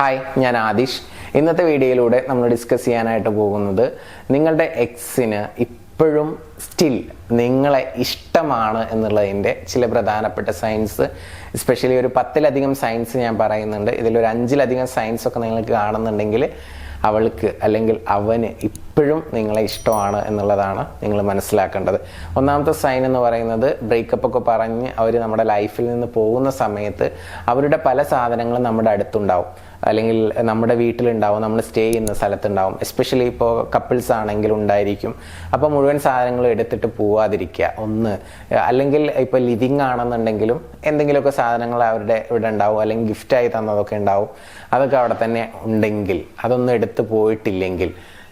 Hi, ഞാൻ ആദിഷ്. ഇന്നത്തെ വീഡിയോയിലൂടെ നമ്മൾ ഡിസ്കസ് ചെയ്യാനായിട്ട് പോകുന്നത് നിങ്ങളുടെ എക്സിന് ഇപ്പോഴും സ്റ്റിൽ നിങ്ങളെ ഇഷ്ടമാണ് എന്നുള്ളതിൻ്റെ ചില പ്രധാനപ്പെട്ട സയൻസ്, എസ്പെഷ്യലി ഒരു 10ലധികം സയൻസ് ഞാൻ പറയുന്നുണ്ട്. ഇതിലൊരു 5ലധികം സയൻസ് ഒക്കെ നിങ്ങൾക്ക് കാണുന്നുണ്ടെങ്കിൽ അവൾക്ക് അല്ലെങ്കിൽ അവന് ഇപ്പോഴും നിങ്ങളെ ഇഷ്ടമാണ് എന്നുള്ളതാണ് നിങ്ങൾ മനസ്സിലാക്കേണ്ടത്. ഒന്നാമത്തെ സൈൻ എന്ന് പറയുന്നത്, ബ്രേക്കപ്പ് ഒക്കെ പറഞ്ഞ് അവർ നമ്മുടെ ലൈഫിൽ നിന്ന് പോകുന്ന സമയത്ത് അവരുടെ പല സാധനങ്ങളും നമ്മുടെ അടുത്തുണ്ടാവും, അല്ലെങ്കിൽ നമ്മുടെ വീട്ടിലുണ്ടാവും, നമ്മൾ സ്റ്റേ ചെയ്യുന്ന സ്ഥലത്തുണ്ടാവും. എസ്പെഷ്യലി ഇപ്പോൾ കപ്പിൾസ് ആണെങ്കിൽ ഉണ്ടായിരിക്കും. അപ്പോൾ മുഴുവൻ സാധനങ്ങളും എടുത്തിട്ട് പോവാതിരിക്കുക ഒന്ന്. അല്ലെങ്കിൽ ഇപ്പോൾ ലിവിങ് ആണെന്നുണ്ടെങ്കിലും എന്തെങ്കിലുമൊക്കെ സാധനങ്ങൾ അവരുടെ ഇവിടെ ഉണ്ടാവും, അല്ലെങ്കിൽ ഗിഫ്റ്റായി തന്നതൊക്കെ ഉണ്ടാവും. അതൊക്കെ അവിടെ തന്നെ ഉണ്ടെങ്കിൽ, അതൊന്നും എടുത്ത് പോയിട്ടില്ലെങ്കിൽ.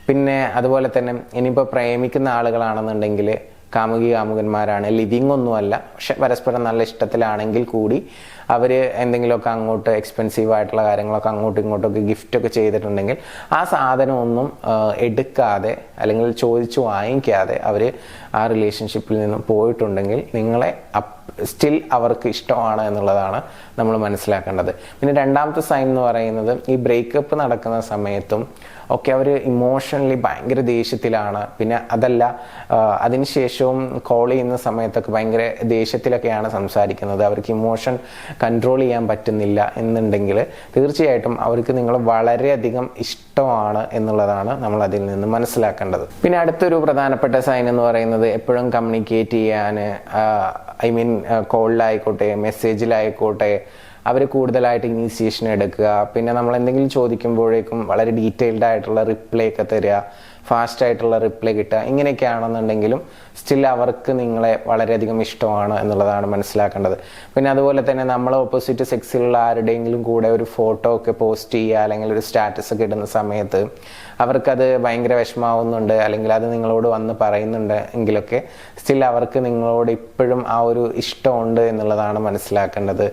പിന്നെ അതുപോലെ തന്നെ ഇനിയിപ്പോൾ പ്രേമിക്കുന്ന ആളുകളാണെന്നുണ്ടെങ്കിൽ, കാമുകന്മാരാണ്, ലിവിങ് ഒന്നുമല്ല, പക്ഷെ പരസ്പരം നല്ല ഇഷ്ടത്തിലാണെങ്കിൽ കൂടി അവർ എന്തെങ്കിലുമൊക്കെ അങ്ങോട്ട് എക്സ്പെൻസീവ് ആയിട്ടുള്ള കാര്യങ്ങളൊക്കെ അങ്ങോട്ടും ഇങ്ങോട്ടൊക്കെ ഗിഫ്റ്റൊക്കെ ചെയ്തിട്ടുണ്ടെങ്കിൽ ആ സാധനമൊന്നും എടുക്കാതെ അല്ലെങ്കിൽ ചോദിച്ചു വാങ്ങിക്കാതെ അവർ ആ റിലേഷൻഷിപ്പിൽ നിന്നും പോയിട്ടുണ്ടെങ്കിൽ നിങ്ങളെ സ്റ്റിൽ അവർക്ക് ഇഷ്ടമാണ് എന്നുള്ളതാണ് നമ്മൾ മനസ്സിലാക്കേണ്ടത്. പിന്നെ രണ്ടാമത്തെ സൈൻ എന്ന് പറയുന്നത്, ഈ ബ്രേക്കപ്പ് നടക്കുന്ന സമയത്തും ഒക്കെ അവർ ഇമോഷണലി ഭയങ്കര ദേഷ്യത്തിലാണ്. പിന്നെ അതല്ല, അതിനുശേഷവും കോൾ ചെയ്യുന്ന സമയത്തൊക്കെ ഭയങ്കര ദേഷ്യത്തിലൊക്കെയാണ് സംസാരിക്കുന്നത്. അവർക്ക് ഇമോഷൻ കൺട്രോൾ ചെയ്യാൻ പറ്റുന്നില്ല എന്നുണ്ടെങ്കിൽ തീർച്ചയായിട്ടും അവർക്ക് നിങ്ങൾ വളരെയധികം ഇഷ്ടമാണ് എന്നുള്ളതാണ് നമ്മൾ അതിൽ നിന്ന് മനസ്സിലാക്കേണ്ടത്. പിന്നെ അടുത്തൊരു പ്രധാനപ്പെട്ട സൈൻ എന്ന് പറയുന്നത്, എപ്പോഴും കമ്മ്യൂണിക്കേറ്റ് ചെയ്യാൻ, കോളിലായിക്കോട്ടെ മെസ്സേജിലായിക്കോട്ടെ അവർ കൂടുതലായിട്ട് ഇനീഷ്യേഷൻ എടുക്കുക. പിന്നെ നമ്മൾ എന്തെങ്കിലും ചോദിക്കുമ്പോഴേക്കും വളരെ ഡീറ്റെയിൽഡ് ആയിട്ടുള്ള റിപ്ലൈ ഒക്കെ തരിക, ഫാസ്റ്റ് ആയിട്ടുള്ള റിപ്ലൈ കിട്ടുക. ഇങ്ങനെയൊക്കെ ആണെന്നുണ്ടെങ്കിലും സ്റ്റിൽ അവർക്ക് നിങ്ങളെ വളരെയധികം ഇഷ്ടമാണ് എന്നുള്ളതാണ് മനസ്സിലാക്കേണ്ടത്. പിന്നെ അതുപോലെ തന്നെ നമ്മൾ ഓപ്പോസിറ്റ് സെക്സിലുള്ള ആരുടെയെങ്കിലും കൂടെ ഒരു ഫോട്ടോ ഒക്കെ പോസ്റ്റ് ചെയ്യുക, അല്ലെങ്കിൽ ഒരു സ്റ്റാറ്റസ് ഒക്കെ ഇടുന്ന സമയത്ത് അവർക്കത് ഭയങ്കര വിഷമാവുന്നുണ്ട്, അല്ലെങ്കിൽ അത് നിങ്ങളോട് വന്ന് പറയുന്നുണ്ട് എങ്കിലൊക്കെ സ്റ്റിൽ അവർക്ക് നിങ്ങളോട് ഇപ്പോഴും ആ ഒരു ഇഷ്ടമുണ്ട് എന്നുള്ളതാണ് മനസ്സിലാക്കേണ്ടത്.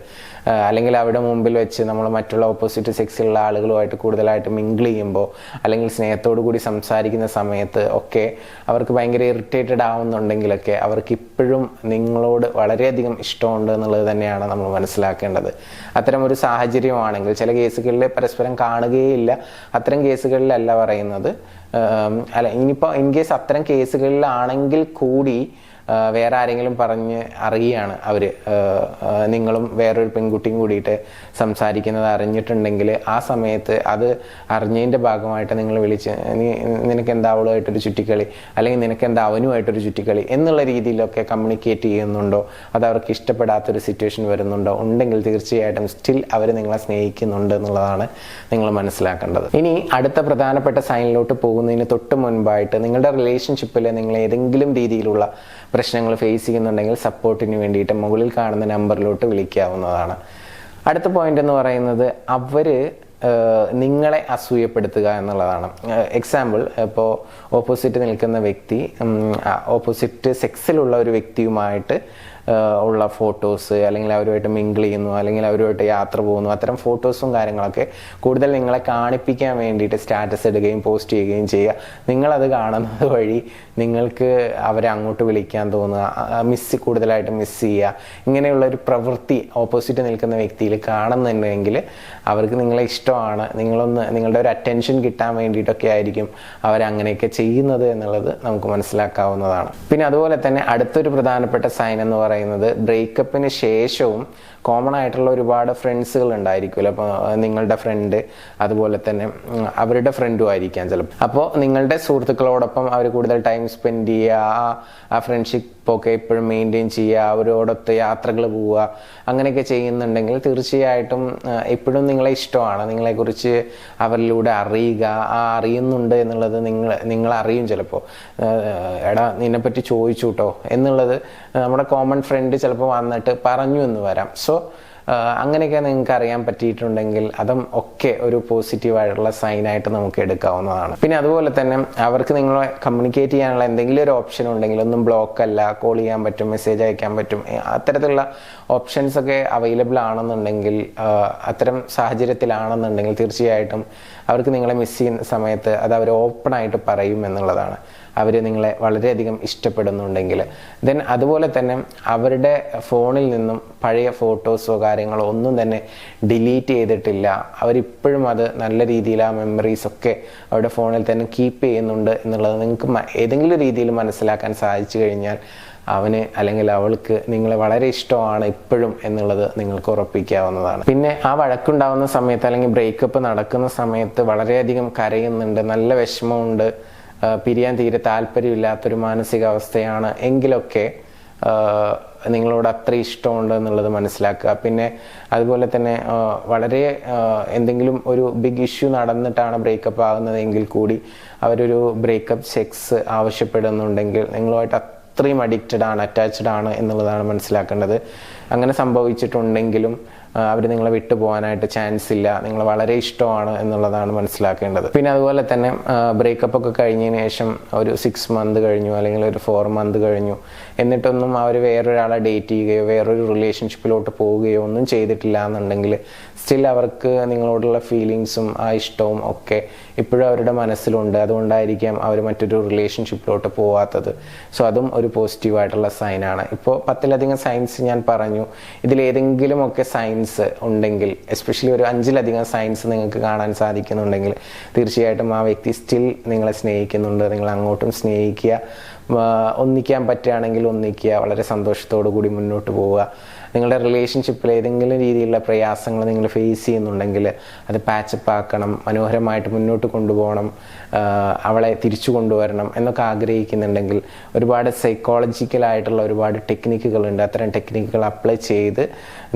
അല്ലെങ്കിൽ അവിടെ മുമ്പിൽ വെച്ച് നമ്മൾ മറ്റുള്ള ഓപ്പോസിറ്റ് സെക്സിലുള്ള ആളുകളുമായിട്ട് കൂടുതലായിട്ട് മിങ്കിൾ ചെയ്യുമ്പോൾ, അല്ലെങ്കിൽ സ്നേഹത്തോടു കൂടി സംസാരിക്കുന്ന സമയത്ത് ഒക്കെ അവർക്ക് ഭയങ്കര ഇറിറ്റേറ്റഡ് ആവുന്നുണ്ടെങ്കിലൊക്കെ അവർക്ക് ഇപ്പോഴും നിങ്ങളോട് വളരെയധികം ഇഷ്ടമുണ്ട് എന്നുള്ളത് തന്നെയാണ് നമ്മൾ മനസ്സിലാക്കേണ്ടത്. അത്തരം ഒരു സാഹചര്യമാണെങ്കിൽ, ചില കേസുകളിൽ പരസ്പരം കാണുകയില്ല, അത്തരം കേസുകളിലല്ല പറയുന്നത്. അല്ല, ഇനിയിപ്പോൾ ഇൻ കേസ് അത്തരം കേസുകളിലാണെങ്കിൽ കൂടി വേറെ ആരെങ്കിലും പറഞ്ഞ് അറിയുകയാണ് അവർ, നിങ്ങളും വേറൊരു പെൺകുട്ടിയും കൂടിയിട്ട് സംസാരിക്കുന്നത് അറിഞ്ഞിട്ടുണ്ടെങ്കിൽ ആ സമയത്ത് അത് അറിഞ്ഞതിൻ്റെ ഭാഗമായിട്ട് നിങ്ങൾ വിളിച്ച് നിനക്ക് എന്താ അവളുമായിട്ടൊരു ചുറ്റിക്കളി, അല്ലെങ്കിൽ നിനക്ക് എന്താ അവനുമായിട്ടൊരു ചുറ്റിക്കളി എന്നുള്ള രീതിയിലൊക്കെ കമ്മ്യൂണിക്കേറ്റ് ചെയ്യുന്നുണ്ടോ, അത് അവർക്ക് ഇഷ്ടപ്പെടാത്തൊരു സിറ്റുവേഷൻ വരുന്നുണ്ടോ ഉണ്ടെങ്കിൽ തീർച്ചയായിട്ടും സ്റ്റിൽ അവർ നിങ്ങളെ സ്നേഹിക്കുന്നുണ്ട് എന്നുള്ളതാണ് നിങ്ങൾ മനസ്സിലാക്കേണ്ടത്. ഇനി അടുത്ത പ്രധാനപ്പെട്ട സൈനിലോട്ട് പോകുന്നതിന് തൊട്ട് മുൻപായിട്ട്, നിങ്ങളുടെ റിലേഷൻഷിപ്പിൽ നിങ്ങൾ ഏതെങ്കിലും രീതിയിലുള്ള പ്രശ്നങ്ങൾ ഫേസ് ചെയ്യുന്നുണ്ടെങ്കിൽ സപ്പോർട്ടിന് വേണ്ടിയിട്ട് മുകളിൽ കാണുന്ന നമ്പറിലോട്ട് വിളിക്കാവുന്നതാണ്. അടുത്ത പോയിന്റ് എന്ന് പറയുന്നത്, അവര് നിങ്ങളെ അസൂയപ്പെടുത്തുക എന്നുള്ളതാണ്. എക്സാമ്പിൾ, ഇപ്പോൾ ഓപ്പോസിറ്റ് നിൽക്കുന്ന വ്യക്തി ഓപ്പോസിറ്റ് സെക്സിലുള്ള ഒരു വ്യക്തിയുമായിട്ട് ഉള്ള ഫോട്ടോസ്, അല്ലെങ്കിൽ അവരുമായിട്ട് മിങ്കിൾ ചെയ്യുന്നു, അല്ലെങ്കിൽ അവരുമായിട്ട് യാത്ര പോകുന്നു, അത്തരം ഫോട്ടോസും കാര്യങ്ങളൊക്കെ കൂടുതൽ നിങ്ങളെ കാണിപ്പിക്കാൻ വേണ്ടിയിട്ട് സ്റ്റാറ്റസ് ഇടുകയും പോസ്റ്റ് ചെയ്യുകയും ചെയ്യുക. നിങ്ങളത് കാണുന്നത് വഴി നിങ്ങൾക്ക് അവരെ അങ്ങോട്ട് വിളിക്കാൻ തോന്നുക, കൂടുതലായിട്ട് മിസ് ചെയ്യുക. ഇങ്ങനെയുള്ള ഒരു പ്രവൃത്തി ഓപ്പോസിറ്റ് നിൽക്കുന്ന വ്യക്തിയിൽ കാണുന്നുണ്ടെങ്കിൽ അവർക്ക് നിങ്ങളെ ഇഷ്ടമാണ്, നിങ്ങളുടെ ഒരു അറ്റൻഷൻ കിട്ടാൻ വേണ്ടിയിട്ടൊക്കെ ആയിരിക്കും അവരങ്ങനെയൊക്കെ ചെയ്യുന്നത് എന്നുള്ളത് നമുക്ക് മനസ്സിലാക്കാവുന്നതാണ്. പിന്നെ അതുപോലെ തന്നെ അടുത്തൊരു പ്രധാനപ്പെട്ട സൈൻ എന്ന് പറയുന്നത്, ബ്രേക്കപ്പിന് ശേഷവും കോമൺ ആയിട്ടുള്ള ഒരുപാട് ഫ്രണ്ട്സുകൾ ഉണ്ടായിരിക്കുമല്ലോ. അപ്പോൾ നിങ്ങളുടെ ഫ്രണ്ട് അതുപോലെ തന്നെ അവരുടെ ഫ്രണ്ടും ആയിരിക്കാം ചിലപ്പോൾ. അപ്പോൾ നിങ്ങളുടെ സുഹൃത്തുക്കളോടൊപ്പം അവർ കൂടുതൽ ടൈം സ്പെൻഡ് ചെയ്യുക, ആ ഫ്രണ്ട്ഷിപ്പ് ഒക്കെ എപ്പോഴും മെയിൻറ്റെയിൻ ചെയ്യുക, അവരോടൊത്ത് യാത്രകൾ പോവുക, അങ്ങനെയൊക്കെ ചെയ്യുന്നുണ്ടെങ്കിൽ തീർച്ചയായിട്ടും എപ്പോഴും നിങ്ങളെ ഇഷ്ടമാണ്, നിങ്ങളെക്കുറിച്ച് അവരിലൂടെ അറിയുക, ആ അറിയുന്നുണ്ട് എന്നുള്ളത് നിങ്ങൾ അറിയും. ചിലപ്പോൾ എടാ നിന്നെപ്പറ്റി ചോദിച്ചു കേട്ടോ എന്നുള്ളത് നമ്മുടെ കോമൺ ഫ്രണ്ട് ചിലപ്പോൾ വന്നിട്ട് പറഞ്ഞു എന്ന് വരാം. സോ അങ്ങനെയൊക്കെ നിങ്ങൾക്ക് അറിയാൻ പറ്റിയിട്ടുണ്ടെങ്കിൽ അതും ഒക്കെ ഒരു പോസിറ്റീവായിട്ടുള്ള സൈനായിട്ട് നമുക്ക് എടുക്കാവുന്നതാണ്. പിന്നെ അതുപോലെ തന്നെ അവർക്ക് നിങ്ങളെ കമ്മ്യൂണിക്കേറ്റ് ചെയ്യാനുള്ള എന്തെങ്കിലും ഒരു ഓപ്ഷൻ ഉണ്ടെങ്കിൽ, ഒന്നും ബ്ലോക്ക് അല്ല, കോൾ ചെയ്യാൻ പറ്റും, മെസ്സേജ് അയക്കാൻ പറ്റും, അത്തരത്തിലുള്ള ഓപ്ഷൻസ് ഒക്കെ അവൈലബിൾ ആണെന്നുണ്ടെങ്കിൽ, അത്തരം സാഹചര്യത്തിലാണെന്നുണ്ടെങ്കിൽ തീർച്ചയായിട്ടും അവർക്ക് നിങ്ങളെ മിസ് ചെയ്യുന്ന സമയത്ത് അത് അവർ ഓപ്പണായിട്ട് പറയും എന്നുള്ളതാണ്. അവർ നിങ്ങളെ വളരെയധികം ഇഷ്ടപ്പെടുന്നുണ്ടെങ്കിൽ. ദെൻ അതുപോലെ തന്നെ അവരുടെ ഫോണിൽ നിന്നും പഴയ ഫോട്ടോസോ കാര്യങ്ങളോ ഒന്നും തന്നെ ഡിലീറ്റ് ചെയ്തിട്ടില്ല. അവരിപ്പോഴും അത് നല്ല രീതിയിൽ ആ മെമ്മറീസ് ഒക്കെ അവരുടെ ഫോണിൽ തന്നെ കീപ്പ് ചെയ്യുന്നുണ്ട് എന്നുള്ളത് നിങ്ങൾക്ക് ഏതെങ്കിലും രീതിയിൽ മനസ്സിലാക്കാൻ സാധിച്ചു കഴിഞ്ഞാൽ അവന് അല്ലെങ്കിൽ അവൾക്ക് നിങ്ങളെ വളരെ ഇഷ്ടമാണ് ഇപ്പോഴും എന്നുള്ളത് നിങ്ങൾക്ക് ഉറപ്പിക്കാവുന്നതാണ്. പിന്നെ ആ വഴക്കുണ്ടാവുന്ന സമയത്ത് അല്ലെങ്കിൽ ബ്രേക്കപ്പ് നടക്കുന്ന സമയത്ത് വളരെയധികം കരയുന്നുണ്ട്, നല്ല വിഷമമുണ്ട്, പിരിയാൻ തീരെ താല്പര്യമില്ലാത്തൊരു മാനസികാവസ്ഥയാണ് എങ്കിലൊക്കെ നിങ്ങളോട് അത്ര ഇഷ്ടമുണ്ട് എന്നുള്ളത് മനസ്സിലാക്കുക. പിന്നെ അതുപോലെ തന്നെ വളരെ എന്തെങ്കിലും ഒരു ബിഗ് ഇഷ്യൂ നടന്നിട്ടാണ് ബ്രേക്കപ്പ് ആകുന്നതെങ്കിൽ കൂടി അവരൊരു ബ്രേക്കപ്പ് സെക്സ് ആവശ്യപ്പെടുന്നുണ്ടെങ്കിൽ നിങ്ങളുമായിട്ട് അത്രയും അറ്റാച്ച്ഡ് ആണ് എന്നുള്ളതാണ് മനസ്സിലാക്കേണ്ടത്. അങ്ങനെ സംഭവിച്ചിട്ടുണ്ടെങ്കിലും അവർ നിങ്ങളെ വിട്ടു പോകാനായിട്ട് ചാൻസ് ഇല്ല, നിങ്ങൾ വളരെ ഇഷ്ടമാണ് എന്നുള്ളതാണ് മനസ്സിലാക്കേണ്ടത്. പിന്നെ അതുപോലെ തന്നെ ബ്രേക്കപ്പ് ഒക്കെ കഴിഞ്ഞതിന് ശേഷം ഒരു 6 മന്ത് കഴിഞ്ഞു അല്ലെങ്കിൽ ഒരു 4 മന്ത് കഴിഞ്ഞു എന്നിട്ടൊന്നും അവർ വേറൊരാളെ ഡേറ്റ് ചെയ്യുകയോ വേറൊരു റിലേഷൻഷിപ്പിലോട്ട് പോവുകയോ ഒന്നും ചെയ്തിട്ടില്ല എന്നുണ്ടെങ്കിൽ സ്റ്റിൽ അവർക്ക് നിങ്ങളോടുള്ള ഫീലിങ്സും ആ ഇഷ്ടവും ഒക്കെ ഇപ്പോഴും അവരുടെ മനസ്സിലുണ്ട്. അതുകൊണ്ടായിരിക്കാം അവർ മറ്റൊരു റിലേഷൻഷിപ്പിലോട്ട് പോവാത്തത്. സോ അതും ഒരു പോസിറ്റീവായിട്ടുള്ള സൈനാണ്. ഇപ്പോൾ 10ലധികം സൈൻസ് ഞാൻ പറഞ്ഞു. ഇതിലേതെങ്കിലും ഒക്കെ സൈൻസ് ഉണ്ടെങ്കിൽ, എസ്പെഷ്യലി ഒരു 5ലധികം സൈൻസ് നിങ്ങൾക്ക് കാണാൻ സാധിക്കുന്നുണ്ടെങ്കിൽ തീർച്ചയായിട്ടും ആ വ്യക്തി സ്റ്റിൽ നിങ്ങളെ സ്നേഹിക്കുന്നുണ്ട്. നിങ്ങൾ അങ്ങോട്ടും സ്നേഹിക്കുക, ഒന്നിക്കാൻ പറ്റുകയാണെങ്കിൽ ഒന്നിക്കുക, വളരെ സന്തോഷത്തോടു കൂടി മുന്നോട്ട് പോവുക. നിങ്ങളുടെ റിലേഷൻഷിപ്പിൽ ഏതെങ്കിലും രീതിയിലുള്ള പ്രയാസങ്ങൾ നിങ്ങൾ ഫേസ് ചെയ്യുന്നുണ്ടെങ്കിൽ അത് പാച്ചപ്പ് ആക്കണം, മനോഹരമായിട്ട് മുന്നോട്ട് കൊണ്ടുപോകണം, അവളെ തിരിച്ചു കൊണ്ടുവരണം എന്നൊക്കെ ആഗ്രഹിക്കുന്നുണ്ടെങ്കിൽ ഒരുപാട് സൈക്കോളജിക്കലായിട്ടുള്ള ഒരുപാട് ടെക്നിക്കുകളുണ്ട്. അത്തരം ടെക്നിക്കുകൾ അപ്ലൈ ചെയ്ത്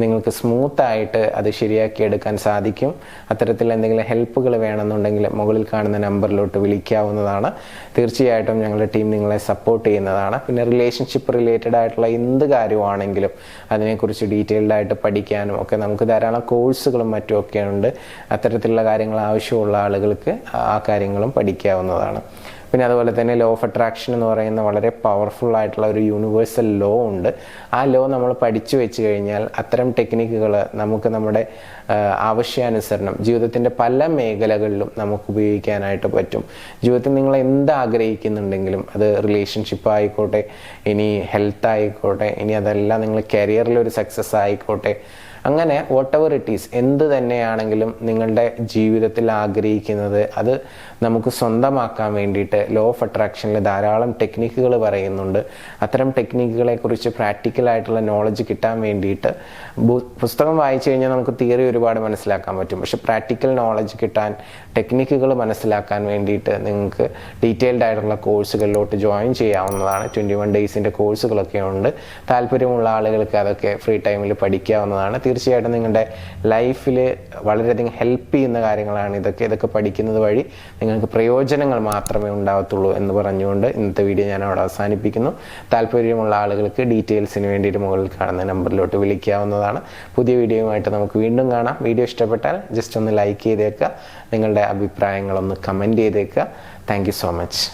നിങ്ങൾക്ക് സ്മൂത്തായിട്ട് അത് ശരിയാക്കി എടുക്കാൻ സാധിക്കും. അത്തരത്തിൽ എന്തെങ്കിലും ഹെൽപ്പുകൾ വേണമെന്നുണ്ടെങ്കിൽ മുകളിൽ കാണുന്ന നമ്പറിലോട്ട് വിളിക്കാവുന്നതാണ്. തീർച്ചയായിട്ടും ഞങ്ങളുടെ ടീം നിങ്ങളെ സപ്പോർട്ട് ചെയ്യുന്നതാണ്. പിന്നെ റിലേഷൻഷിപ്പ് റിലേറ്റഡ് ആയിട്ടുള്ള എന്ത് കാര്യമാണെങ്കിലും അതിനെക്കുറിച്ച് ഡീറ്റെയിൽഡ് ആയിട്ട് പഠിക്കാനും ഒക്കെ നമുക്ക് ധാരാളം കോഴ്സുകളും മറ്റുമൊക്കെ ഉണ്ട്. അത്തരത്തിലുള്ള കാര്യങ്ങൾ ആവശ്യമുള്ള ആളുകൾക്ക് ആ കാര്യങ്ങളും പഠിക്കാവുന്നതാണ്. പിന്നെ അതുപോലെ തന്നെ ലോ ഓഫ് അട്രാക്ഷൻ എന്ന് പറയുന്ന വളരെ പവർഫുൾ ആയിട്ടുള്ള ഒരു യൂണിവേഴ്സൽ ലോ ഉണ്ട്. ആ ലോ നമ്മൾ പഠിച്ചു വെച്ച് കഴിഞ്ഞാൽ അത്തരം ടെക്നിക്കുകൾ നമുക്ക് നമ്മുടെ ആവശ്യാനുസരണം ജീവിതത്തിൻ്റെ പല മേഖലകളിലും നമുക്ക് ഉപയോഗിക്കാനായിട്ട് പറ്റും. ജീവിതത്തിൽ നിങ്ങൾ എന്ത് ആഗ്രഹിക്കുന്നുണ്ടെങ്കിലും, അത് റിലേഷൻഷിപ്പ് ആയിക്കോട്ടെ, ഇനി ഹെൽത്ത് ആയിക്കോട്ടെ, ഇനി അതല്ല നിങ്ങൾ കരിയറിലൊരു സക്സസ് ആയിക്കോട്ടെ, അങ്ങനെ വാട്ട് എവർ ഇറ്റ് ഈസ്, എന്ത് തന്നെയാണെങ്കിലും നിങ്ങളുടെ ജീവിതത്തിൽ ആഗ്രഹിക്കുന്നത് അത് നമുക്ക് സ്വന്തമാക്കാൻ വേണ്ടിയിട്ട് ലോ ഓഫ് അട്രാക്ഷനിൽ ധാരാളം ടെക്നിക്കുകൾ പറയുന്നുണ്ട്. അത്തരം ടെക്നിക്കുകളെ കുറിച്ച് പ്രാക്ടിക്കലായിട്ടുള്ള നോളജ് കിട്ടാൻ വേണ്ടിയിട്ട് പുസ്തകം വായിച്ചു കഴിഞ്ഞാൽ നമുക്ക് തിയറി ഒരുപാട് മനസ്സിലാക്കാൻ പറ്റും. പക്ഷെ പ്രാക്ടിക്കൽ നോളജ് കിട്ടാൻ, ടെക്നിക്കുകൾ മനസ്സിലാക്കാൻ വേണ്ടിയിട്ട് നിങ്ങൾക്ക് ഡീറ്റെയിൽഡ് ആയിട്ടുള്ള കോഴ്സുകളിലോട്ട് ജോയിൻ ചെയ്യാവുന്നതാണ്. 21 ഡേയ്സിൻ്റെ കോഴ്സുകളൊക്കെ ഉണ്ട്. താല്പര്യമുള്ള ആളുകൾക്ക് അതൊക്കെ ഫ്രീ ടൈമിൽ പഠിക്കാവുന്നതാണ്. തീർച്ചയായിട്ടും നിങ്ങളുടെ ലൈഫിൽ വളരെയധികം ഹെൽപ്പ് ചെയ്യുന്ന കാര്യങ്ങളാണ് ഇതൊക്കെ പഠിക്കുന്നത് വഴി നിങ്ങൾക്ക് പ്രയോജനങ്ങൾ മാത്രമേ ഉണ്ടാവത്തുള്ളൂ എന്ന് പറഞ്ഞുകൊണ്ട് ഇന്നത്തെ വീഡിയോ ഞാൻ അവിടെ അവസാനിപ്പിക്കുന്നു. താല്പര്യമുള്ള ആളുകൾക്ക് ഡീറ്റെയിൽസിന് വേണ്ടിയിട്ട് മുകളിൽ കാണുന്ന നമ്പറിലോട്ട് വിളിക്കാവുന്നതാണ്. പുതിയ വീഡിയോയുമായിട്ട് നമുക്ക് വീണ്ടും കാണാം. വീഡിയോ ഇഷ്ടപ്പെട്ടാൽ ജസ്റ്റ് ഒന്ന് ലൈക്ക് ചെയ്തേക്കുക, നിങ്ങളുടെ അഭിപ്രായങ്ങളൊന്ന് കമൻറ്റ് ചെയ്തേക്കുക. Thank you so much.